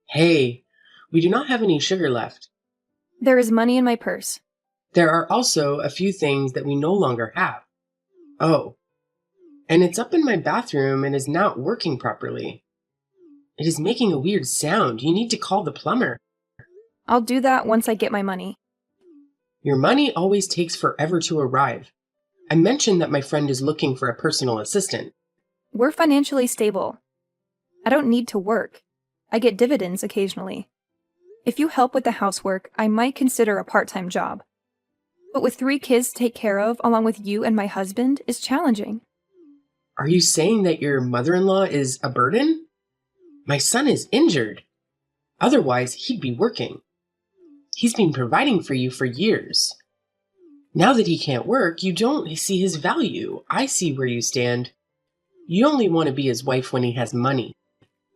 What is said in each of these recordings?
Hey, we do not have any sugar left. There is money in my purse. There are also a few things that we no longer have. Oh, and it's up in my bathroom and is not working properly. It is making a weird sound. You need to call the plumber. I'll do that once I get my money. Your money always takes forever to arrive. I mentioned that my friend is looking for a personal assistant. We're financially stable. I don't need to work. I get dividends occasionally. If you help with the housework, I might consider a part-time job. But with 3 kids to take care of, along with you and my husband, is challenging. Are you saying that your mother-in-law is a burden? My son is injured. Otherwise, he'd be working. He's been providing for you for years. Now that he can't work, you don't see his value. I see where you stand. You only want to be his wife when he has money.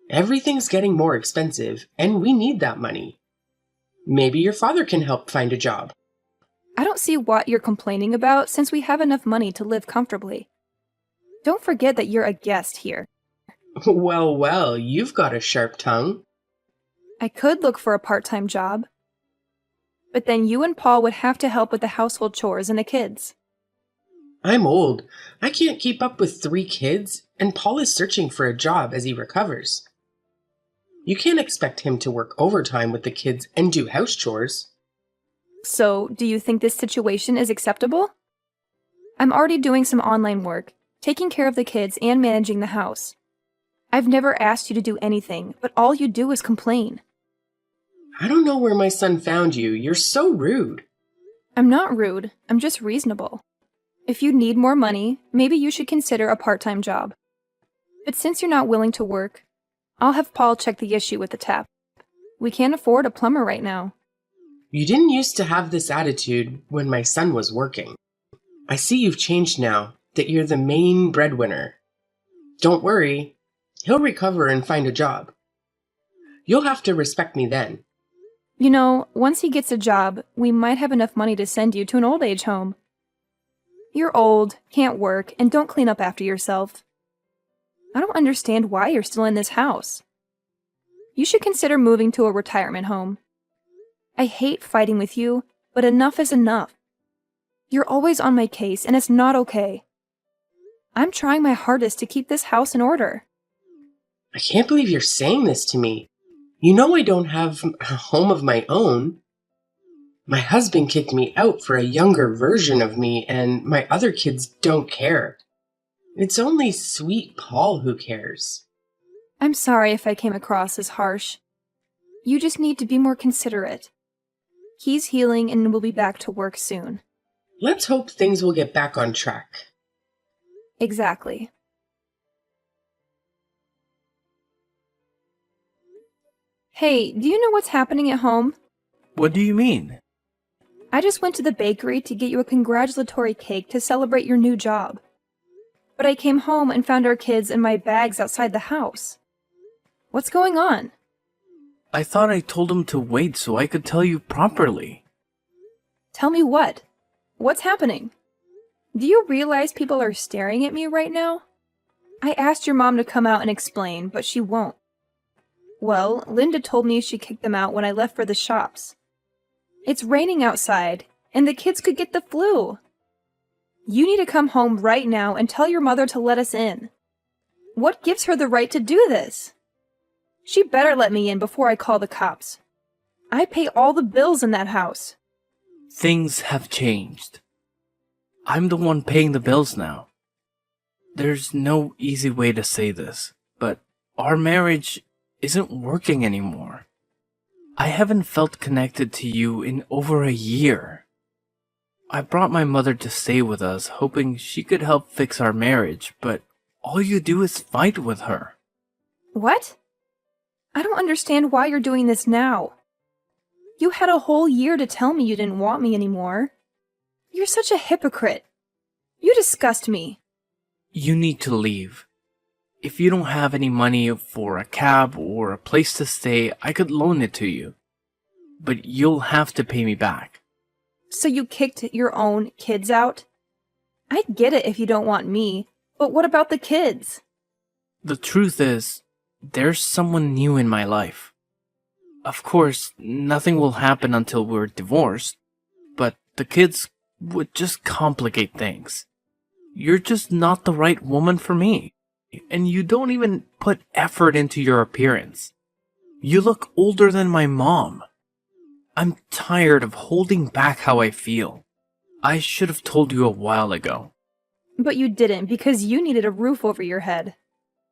Everything's getting more expensive, and we need that money. Maybe your father can help find a job. I don't see what you're complaining about since we have enough money to live comfortably. Don't forget that you're a guest here. Well, you've got a sharp tongue. I could look for a part-time job. But then you and Paul would have to help with the household chores and the kids. I'm old. I can't keep up with 3 kids, and Paul is searching for a job as he recovers. You can't expect him to work overtime with the kids and do house chores. So, do you think this situation is acceptable? I'm already doing some online work, taking care of the kids and managing the house. I've never asked you to do anything, but all you do is complain. I don't know where my son found you. You're so rude. I'm not rude, I'm just reasonable. If you need more money, maybe you should consider a part-time job. But since you're not willing to work, I'll have Paul check the issue with the tap. We can't afford a plumber right now. You didn't used to have this attitude when my son was working. I see you've changed now, that you're the main breadwinner. Don't worry, he'll recover and find a job. You'll have to respect me then. You know, once he gets a job, we might have enough money to send you to an old age home. You're old, can't work, and don't clean up after yourself. I don't understand why you're still in this house. You should consider moving to a retirement home. I hate fighting with you, but enough is enough. You're always on my case, and it's not okay. I'm trying my hardest to keep this house in order. I can't believe you're saying this to me. You know I don't have a home of my own. My husband kicked me out for a younger version of me, and my other kids don't care. It's only sweet Paul who cares. I'm sorry if I came across as harsh. You just need to be more considerate. He's healing and will be back to work soon. Let's hope things will get back on track. Exactly. Hey, do you know what's happening at home? What do you mean? I just went to the bakery to get you a congratulatory cake to celebrate your new job. But I came home and found our kids and my bags outside the house. What's going on? I thought I told him to wait so I could tell you properly. Tell me what? What's happening? Do you realize people are staring at me right now? I asked your mom to come out and explain, but she won't. Well, Linda told me she kicked them out when I left for the shops. It's raining outside, and the kids could get the flu. You need to come home right now and tell your mother to let us in. What gives her the right to do this? She better let me in before I call the cops. I pay all the bills in that house. Things have changed. I'm the one paying the bills now. There's no easy way to say this, but our marriage isn't working anymore. I haven't felt connected to you in over a year. I brought my mother to stay with us, hoping she could help fix our marriage, but all you do is fight with her. What? I don't understand why you're doing this now. You had a whole year to tell me you didn't want me anymore. You're such a hypocrite. You disgust me. You need to leave. If you don't have any money for a cab or a place to stay, I could loan it to you. But you'll have to pay me back. So you kicked your own kids out? I get it if you don't want me, but what about the kids? The truth is, there's someone new in my life. Of course, nothing will happen until we're divorced, but the kids would just complicate things. You're just not the right woman for me, and you don't even put effort into your appearance. You look older than my mom. I'm tired of holding back how I feel. I should have told you a while ago. But you didn't because you needed a roof over your head.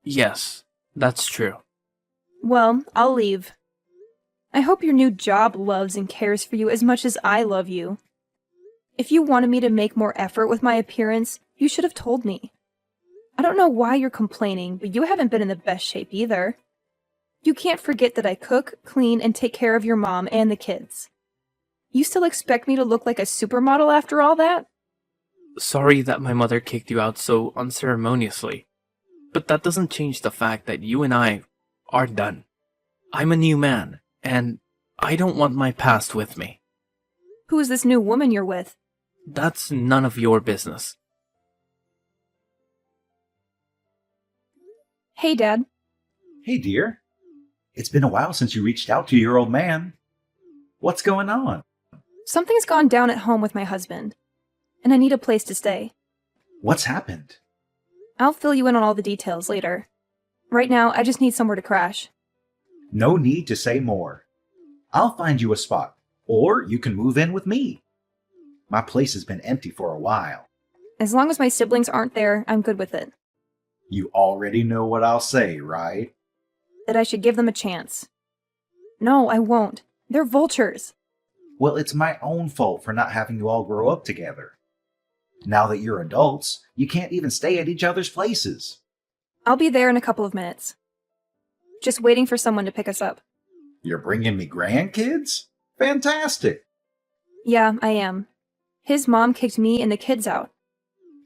Yes, that's true. Well, I'll leave. I hope your new job loves and cares for you as much as I love you. If you wanted me to make more effort with my appearance, you should have told me. I don't know why you're complaining, but you haven't been in the best shape either. You can't forget that I cook, clean, and take care of your mom and the kids. You still expect me to look like a supermodel after all that? Sorry that my mother kicked you out so unceremoniously, but that doesn't change the fact that you and I are done. I'm a new man, and I don't want my past with me. Who is this new woman you're with? That's none of your business. Hey, Dad. Hey, dear. It's been a while since you reached out to your old man. What's going on? Something's gone down at home with my husband, and I need a place to stay. What's happened? I'll fill you in on all the details later. Right now, I just need somewhere to crash. No need to say more. I'll find you a spot, or you can move in with me. My place has been empty for a while. As long as my siblings aren't there, I'm good with it. You already know what I'll say, right? That I should give them a chance. No, I won't. They're vultures. Well, it's my own fault for not having you all grow up together. Now that you're adults, you can't even stay at each other's places. I'll be there in a couple of minutes. Just waiting for someone to pick us up. You're bringing me grandkids? Fantastic! Yeah, I am. His mom kicked me and the kids out.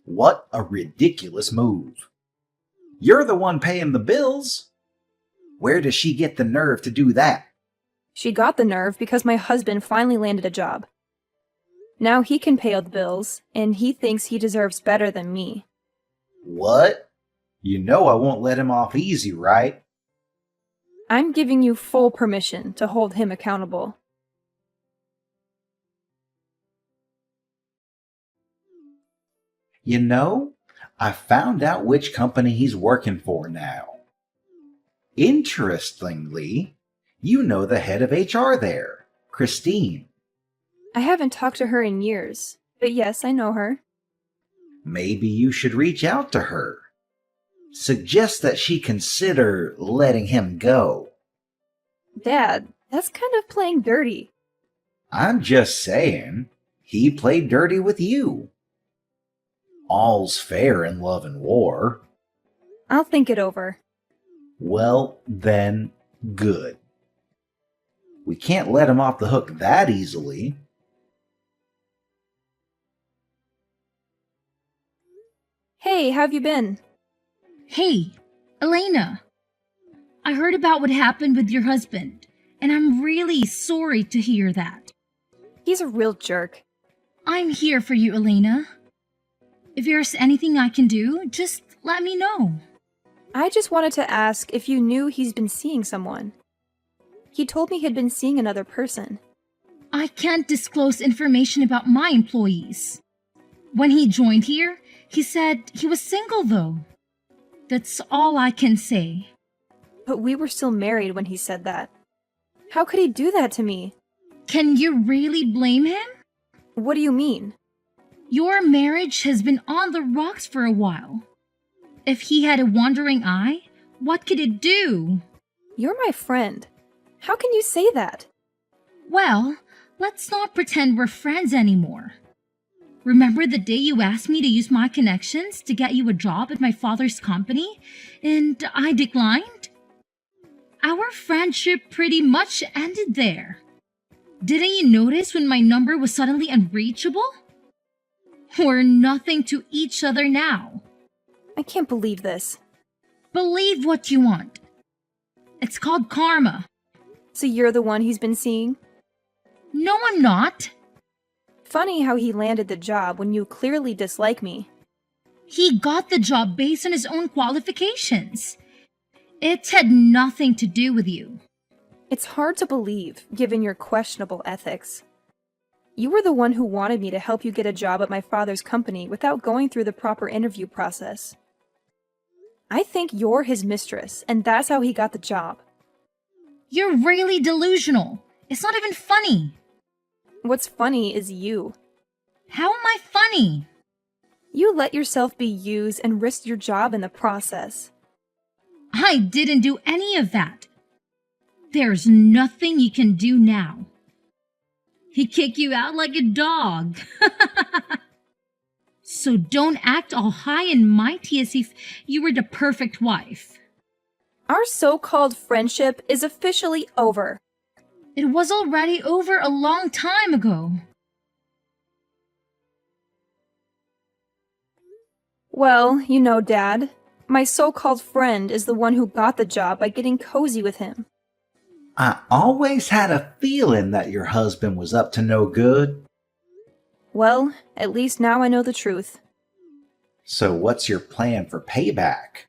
What a ridiculous move. You're the one paying the bills. Where does she get the nerve to do that? She got the nerve because my husband finally landed a job. Now he can pay all the bills, and he thinks he deserves better than me. What? You know I won't let him off easy, right? I'm giving you full permission to hold him accountable. You know, I found out which company he's working for now. Interestingly, you know the head of HR there, Christine. I haven't talked to her in years, but yes, I know her. Maybe you should reach out to her. Suggest that she consider letting him go. Dad, that's kind of playing dirty. I'm just saying, he played dirty with you. All's fair in love and war. I'll think it over. Well, then, good. We can't let him off the hook that easily. Hey, how've you been? Hey, Elena. I heard about what happened with your husband, and I'm really sorry to hear that. He's a real jerk. I'm here for you, Elena. If there's anything I can do, just let me know. I just wanted to ask if you knew he's been seeing someone. He told me he'd been seeing another person. I can't disclose information about my employees. When he joined here, he said he was single, though. That's all I can say. But we were still married when he said that. How could he do that to me? Can you really blame him? What do you mean? Your marriage has been on the rocks for a while. If he had a wandering eye, what could it do? You're my friend. How can you say that? Well, let's not pretend we're friends anymore. Remember the day you asked me to use my connections to get you a job at my father's company, and I declined? Our friendship pretty much ended there. Didn't you notice when my number was suddenly unreachable? We're nothing to each other now. I can't believe this. Believe what you want. It's called karma. So you're the one he's been seeing? No, I'm not. Funny how he landed the job when you clearly dislike me. He got the job based on his own qualifications. It had nothing to do with you. It's hard to believe, given your questionable ethics. You were the one who wanted me to help you get a job at my father's company without going through the proper interview process. I think you're his mistress, and that's how he got the job. You're really delusional. It's not even funny. What's funny is you. How am I funny? You let yourself be used and risked your job in the process. I didn't do any of that. There's nothing you can do now. He kicked you out like a dog. So don't act all high and mighty as if you were the perfect wife. Our so-called friendship is officially over. It was already over a long time ago. Well, you know, Dad, my so-called friend is the one who got the job by getting cozy with him. I always had a feeling that your husband was up to no good. Well, at least now I know the truth. So what's your plan for payback?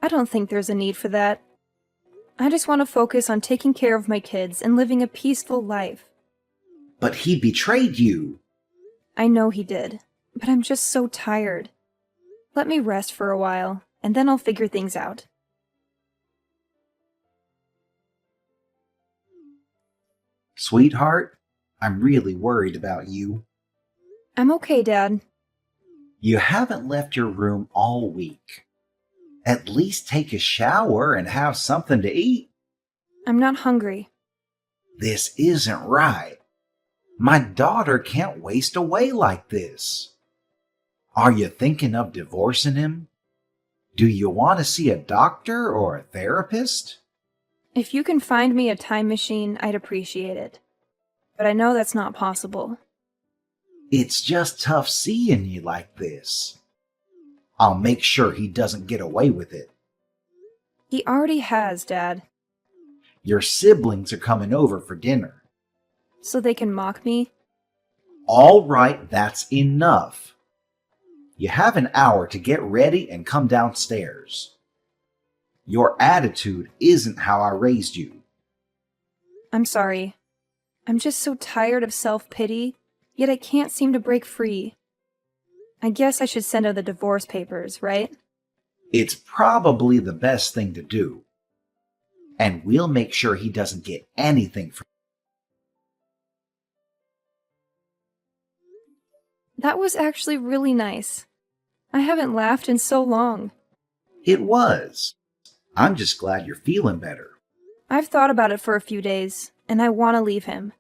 I don't think there's a need for that. I just want to focus on taking care of my kids and living a peaceful life. But he betrayed you. I know he did, but I'm just so tired. Let me rest for a while, and then I'll figure things out. Sweetheart, I'm really worried about you. I'm okay, Dad. You haven't left your room all week. At least take a shower and have something to eat. I'm not hungry. This isn't right. My daughter can't waste away like this. Are you thinking of divorcing him? Do you want to see a doctor or a therapist? If you can find me a time machine, I'd appreciate it. But I know that's not possible. It's just tough seeing you like this. I'll make sure he doesn't get away with it. He already has, Dad. Your siblings are coming over for dinner. So they can mock me? All right, that's enough. You have an hour to get ready and come downstairs. Your attitude isn't how I raised you. I'm sorry. I'm just so tired of self-pity, yet I can't seem to break free. I guess I should send her the divorce papers, right? It's probably the best thing to do. And we'll make sure he doesn't get anything from That was actually really nice. I haven't laughed in so long. it. Was. I'm just glad you're feeling better. I've thought about it for a few days, and I want to leave him.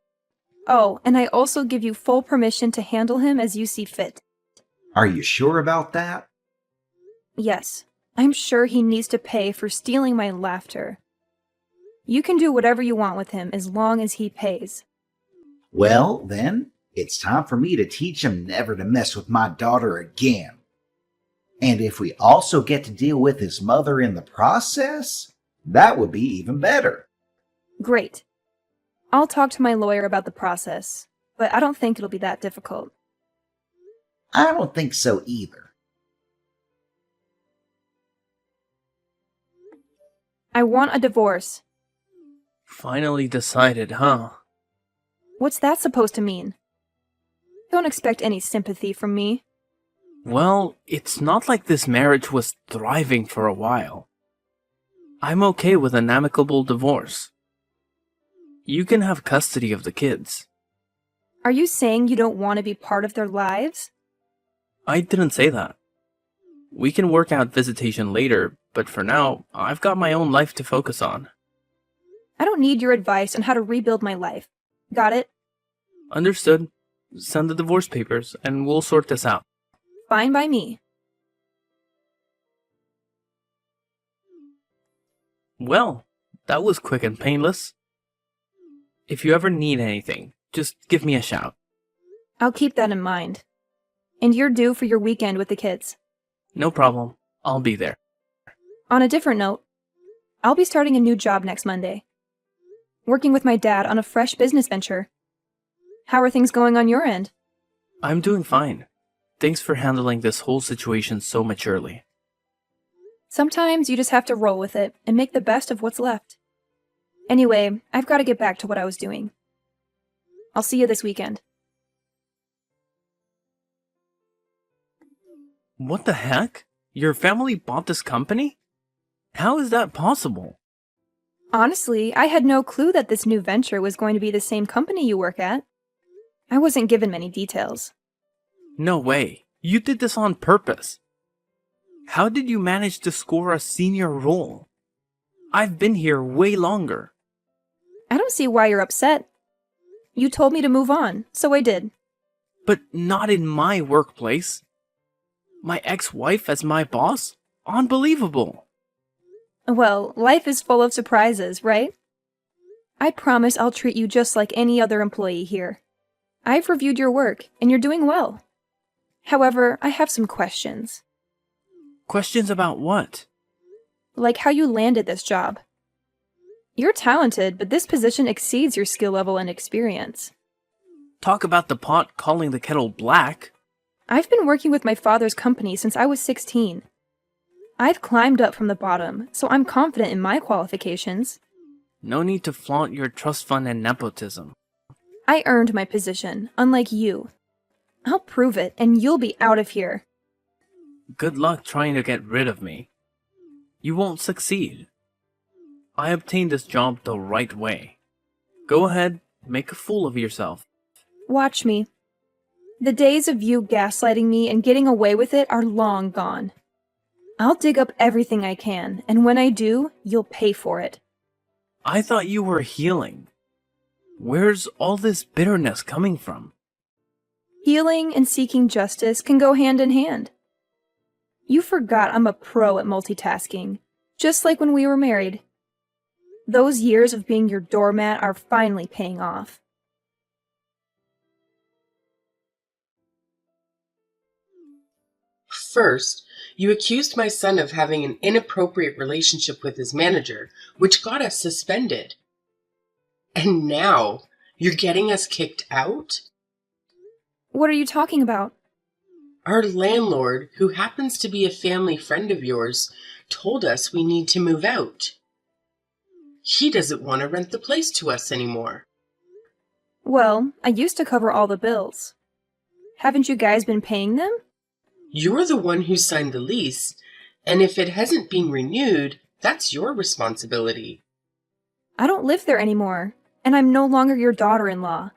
Oh, and I also give you full permission to handle him as you see fit. Are you sure about that? Yes, I'm sure he needs to pay for stealing my laughter. You can do whatever you want with him as long as he pays. Well, then, it's time for me to teach him never to mess with my daughter again. And if we also get to deal with his mother in the process, that would be even better. Great. I'll talk to my lawyer about the process, but I don't think it'll be that difficult. I don't think so either. I want a divorce. Finally decided, huh? What's that supposed to mean? Don't expect any sympathy from me. Well, it's not like this marriage was thriving for a while. I'm okay with an amicable divorce. You can have custody of the kids. Are you saying you don't want to be part of their lives? I didn't say that. We can work out visitation later, but for now, I've got my own life to focus on. I don't need your advice on how to rebuild my life. Got it? Understood. Send the divorce papers, and we'll sort this out. Fine by me. Well, that was quick and painless. If you ever need anything, just give me a shout. I'll keep that in mind. And you're due for your weekend with the kids. No problem. I'll be there. On a different note, I'll be starting a new job next Monday. Working with my dad on a fresh business venture. How are things going on your end? I'm doing fine. Thanks for handling this whole situation so maturely. Sometimes you just have to roll with it and make the best of what's left. Anyway, I've got to get back to what I was doing. I'll see you this weekend. What the heck? Your family bought this company? How is that possible? Honestly, I had no clue that this new venture was going to be the same company you work at. I wasn't given many details. No way. You did this on purpose. How did you manage to score a senior role? I've been here way longer. I don't see why you're upset. You told me to move on, so I did. But not in my workplace. My ex-wife as my boss? Unbelievable. Well, life is full of surprises, right? I promise I'll treat you just like any other employee here. I've reviewed your work, and you're doing well. However, I have some questions. Questions about what? Like how you landed this job. You're talented, but this position exceeds your skill level and experience. Talk about the pot calling the kettle black. I've been working with my father's company since I was 16. I've climbed up from the bottom, so I'm confident in my qualifications. No need to flaunt your trust fund and nepotism. I earned my position, unlike you. I'll prove it, and you'll be out of here. Good luck trying to get rid of me. You won't succeed. I obtained this job the right way. Go ahead, make a fool of yourself. Watch me. The days of you gaslighting me and getting away with it are long gone. I'll dig up everything I can, and when I do, you'll pay for it. I thought you were healing. Where's all this bitterness coming from? Healing and seeking justice can go hand in hand. You forgot I'm a pro at multitasking, just like when we were married. Those years of being your doormat are finally paying off. First, you accused my son of having an inappropriate relationship with his manager, which got us suspended. And now, you're getting us kicked out? What are you talking about? Our landlord, who happens to be a family friend of yours, told us we need to move out. He doesn't want to rent the place to us anymore. Well, I used to cover all the bills. Haven't you guys been paying them? You're the one who signed the lease, and if it hasn't been renewed, that's your responsibility. I don't live there anymore, and I'm no longer your daughter-in-law.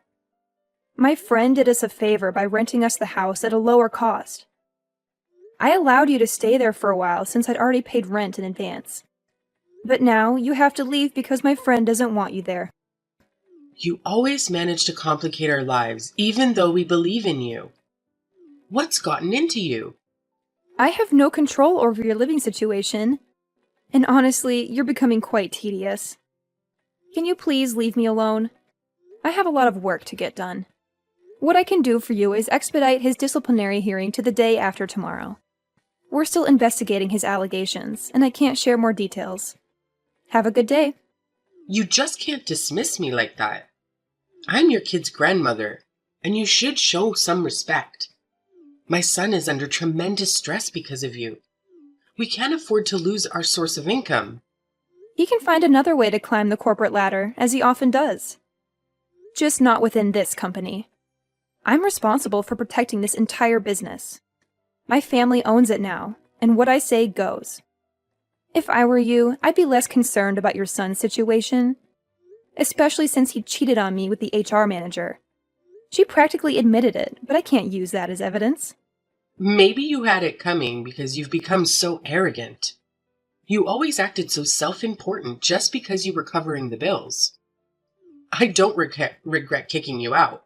My friend did us a favor by renting us the house at a lower cost. I allowed you to stay there for a while since I'd already paid rent in advance. But now you have to leave because my friend doesn't want you there. You always manage to complicate our lives, even though we believe in you. What's gotten into you? I have no control over your living situation, and honestly, you're becoming quite tedious. Can you please leave me alone? I have a lot of work to get done. What I can do for you is expedite his disciplinary hearing to the day after tomorrow. We're still investigating his allegations, and I can't share more details. Have a good day. You just can't dismiss me like that. I'm your kid's grandmother, and you should show some respect. My son is under tremendous stress because of you. We can't afford to lose our source of income. He can find another way to climb the corporate ladder, as he often does. Just not within this company. I'm responsible for protecting this entire business. My family owns it now, and what I say goes. If I were you, I'd be less concerned about your son's situation, especially since he cheated on me with the HR manager. She practically admitted it, but I can't use that as evidence. Maybe you had it coming because you've become so arrogant. You always acted so self-important just because you were covering the bills. I don't regret kicking you out.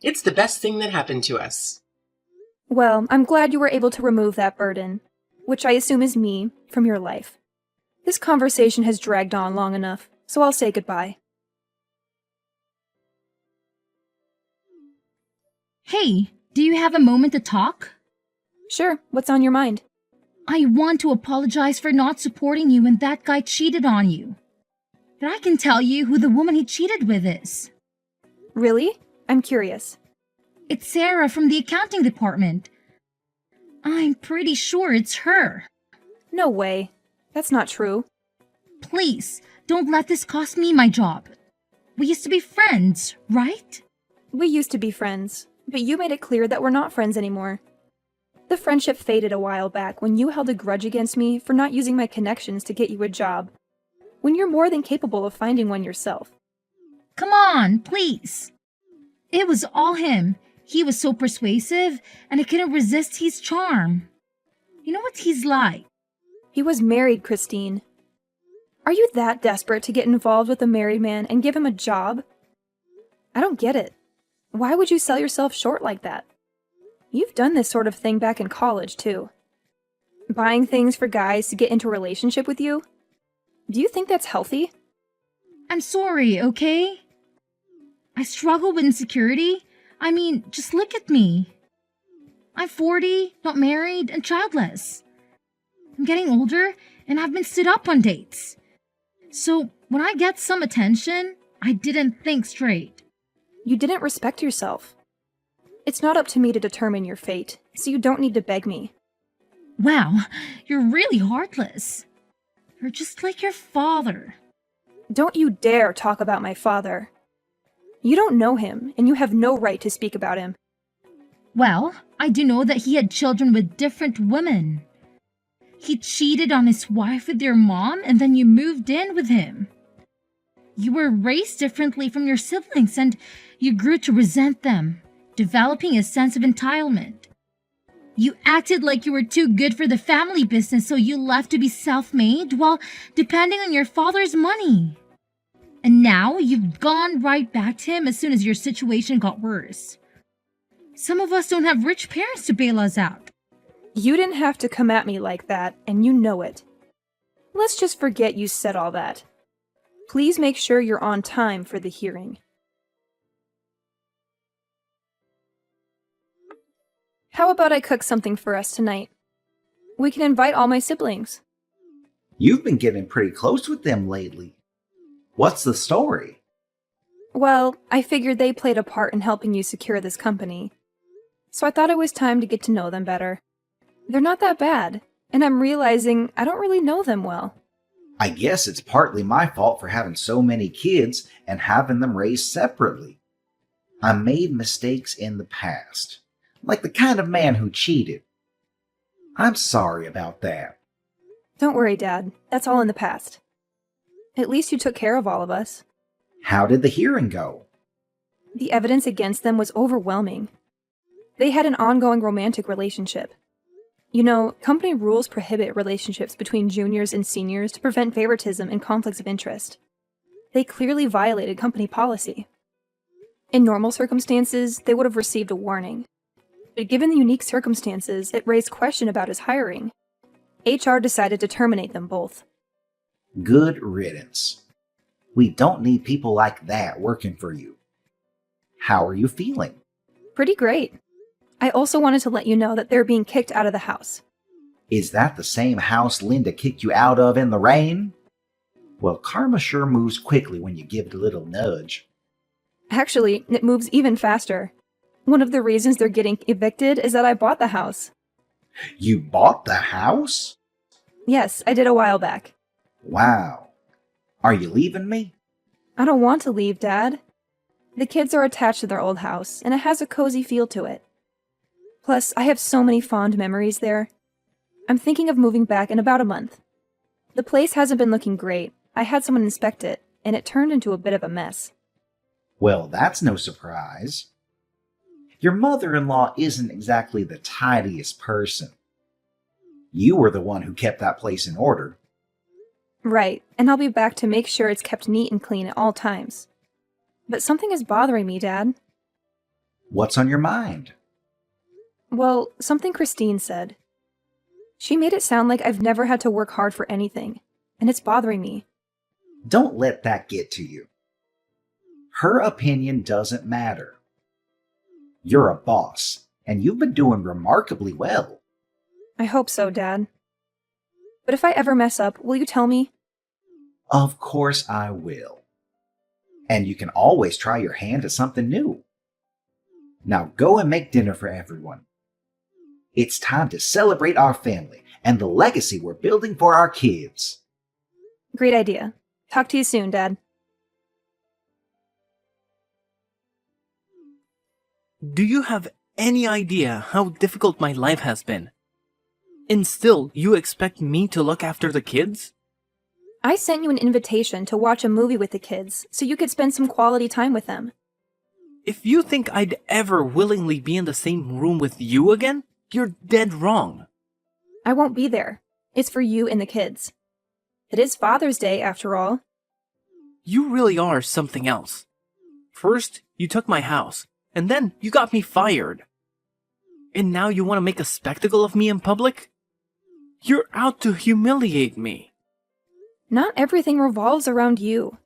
It's the best thing that happened to us. Well, I'm glad you were able to remove that burden, which I assume is me, from your life. This conversation has dragged on long enough, so I'll say goodbye. Hey, do you have a moment to talk? Sure, what's on your mind? I want to apologize for not supporting you when that guy cheated on you. But I can tell you who the woman he cheated with is. Really? I'm curious. It's Sarah from the accounting department. I'm pretty sure it's her. No way. That's not true. Please, don't let this cost me my job. We used to be friends, right? We used to be friends, but you made it clear that we're not friends anymore. The friendship faded a while back when you held a grudge against me for not using my connections to get you a job, when you're more than capable of finding one yourself. Come on, please. It was all him. He was so persuasive, and I couldn't resist his charm. You know what he's like? He was married, Christine. Are you that desperate to get involved with a married man and give him a job? I don't get it. Why would you sell yourself short like that? You've done this sort of thing back in college, too. Buying things for guys to get into a relationship with you? Do you think that's healthy? I'm sorry, okay? I struggle with insecurity. I mean, just look at me. I'm 40, not married, and childless. I'm getting older, and I've been stood up on dates. So, when I get some attention, I didn't think straight. You didn't respect yourself. It's not up to me to determine your fate, so you don't need to beg me. Wow, you're really heartless. You're just like your father. Don't you dare talk about my father. You don't know him, and you have no right to speak about him. Well, I do know that he had children with different women. He cheated on his wife with your mom, and then you moved in with him. You were raised differently from your siblings, and you grew to resent them, developing a sense of entitlement. You acted like you were too good for the family business, so you left to be self-made while depending on your father's money. And now you've gone right back to him as soon as your situation got worse. Some of us don't have rich parents to bail us out. You didn't have to come at me like that, and you know it. Let's just forget you said all that. Please make sure you're on time for the hearing. How about I cook something for us tonight? We can invite all my siblings. You've been getting pretty close with them lately. What's the story? Well, I figured they played a part in helping you secure this company. So I thought it was time to get to know them better. They're not that bad, and I'm realizing I don't really know them well. I guess it's partly my fault for having so many kids and having them raised separately. I made mistakes in the past, like the kind of man who cheated. I'm sorry about that. Don't worry, Dad. That's all in the past. At least you took care of all of us. How did the hearing go? The evidence against them was overwhelming. They had an ongoing romantic relationship. You know, company rules prohibit relationships between juniors and seniors to prevent favoritism and conflicts of interest. They clearly violated company policy. In normal circumstances, they would have received a warning. But given the unique circumstances, it raised question about his hiring. HR decided to terminate them both. Good riddance. We don't need people like that working for you. How are you feeling? Pretty great. I also wanted to let you know that they're being kicked out of the house. Is that the same house Linda kicked you out of in the rain? Well, karma sure moves quickly when you give it a little nudge. Actually, it moves even faster. One of the reasons they're getting evicted is that I bought the house. You bought the house? Yes, I did a while back. Wow. Are you leaving me? I don't want to leave, Dad. The kids are attached to their old house, and it has a cozy feel to it. Plus, I have so many fond memories there. I'm thinking of moving back in about a month. The place hasn't been looking great. I had someone inspect it, and it turned into a bit of a mess. Well, that's no surprise. Your mother-in-law isn't exactly the tidiest person. You were the one who kept that place in order. Right, and I'll be back to make sure it's kept neat and clean at all times. But something is bothering me, Dad. What's on your mind? Well, something Christine said. She made it sound like I've never had to work hard for anything, and it's bothering me. Don't let that get to you. Her opinion doesn't matter. You're a boss, and you've been doing remarkably well. I hope so, Dad. But if I ever mess up, will you tell me? Of course I will. And you can always try your hand at something new. Now go and make dinner for everyone. It's time to celebrate our family and the legacy we're building for our kids. Great idea. Talk to you soon, Dad. Do you have any idea how difficult my life has been? And still, you expect me to look after the kids? I sent you an invitation to watch a movie with the kids so you could spend some quality time with them. If you think I'd ever willingly be in the same room with you again, you're dead wrong. I won't be there. It's for you and the kids. It is Father's Day, after all. You really are something else. First, you took my house, and then you got me fired. And now you want to make a spectacle of me in public? You're out to humiliate me. Not everything revolves around you.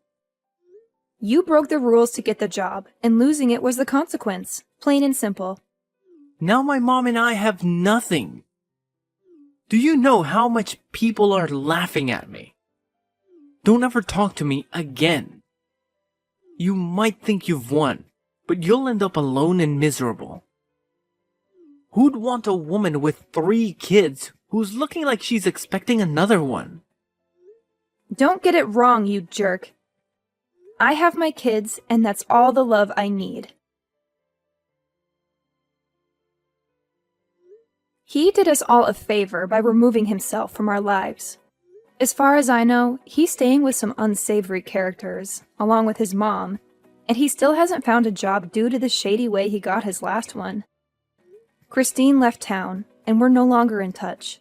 You broke the rules to get the job, and losing it was the consequence, plain and simple. Now my mom and I have nothing. Do you know how much people are laughing at me? Don't ever talk to me again. You might think you've won, but you'll end up alone and miserable. Who'd want a woman with 3 kids who's looking like she's expecting another one? Don't get it wrong, you jerk. I have my kids, and that's all the love I need. He did us all a favor by removing himself from our lives. As far as I know, he's staying with some unsavory characters, along with his mom, and he still hasn't found a job due to the shady way he got his last one. Christine left town, and we're no longer in touch.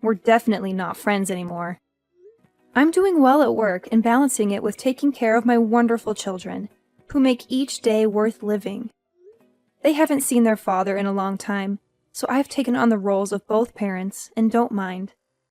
We're definitely not friends anymore. I'm doing well at work and balancing it with taking care of my wonderful children, who make each day worth living. They haven't seen their father in a long time, so I've taken on the roles of both parents and don't mind.